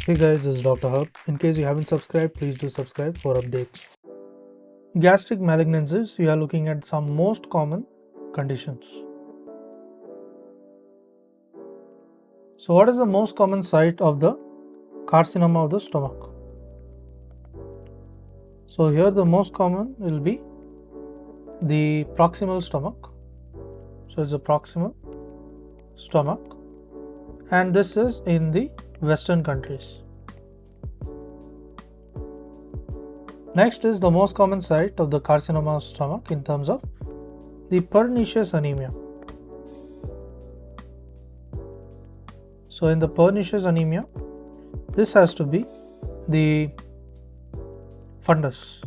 Hey guys, this is Dr. Hub. In case you haven't subscribed, please do subscribe for updates. Gastric malignancies, we are looking at some most common conditions. So what is the most common site of the carcinoma of the stomach? So here the most common will be the proximal stomach. So it's the proximal stomach, and this is in the Western countries. Next is the most common site of the carcinoma of stomach in terms of the pernicious anemia. So in the pernicious anemia, this has to be the fundus.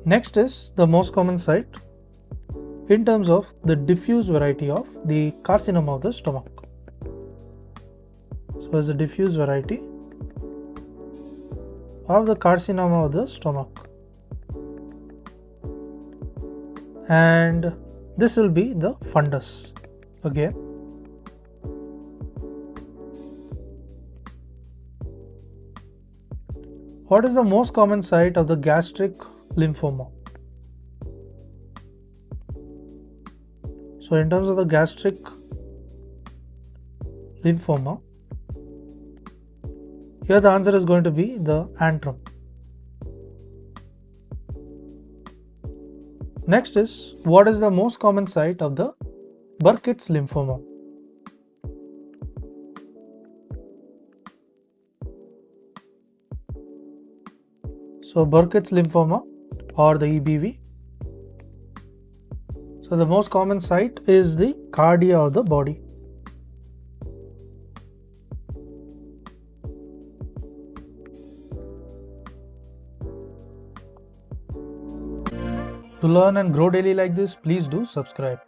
Next is the most common site in terms of the diffuse variety of the carcinoma of the stomach. So it's the diffuse variety of the carcinoma of the stomach, and this will be the fundus again. What is the most common site of the gastric lymphoma? So in terms of the gastric lymphoma, here the answer is going to be the antrum. Next is, what is the most common site of the Burkitt's lymphoma? So Burkitt's lymphoma or the EBV. So the most common site is the cardia of the body. To learn and grow daily like this, please do subscribe.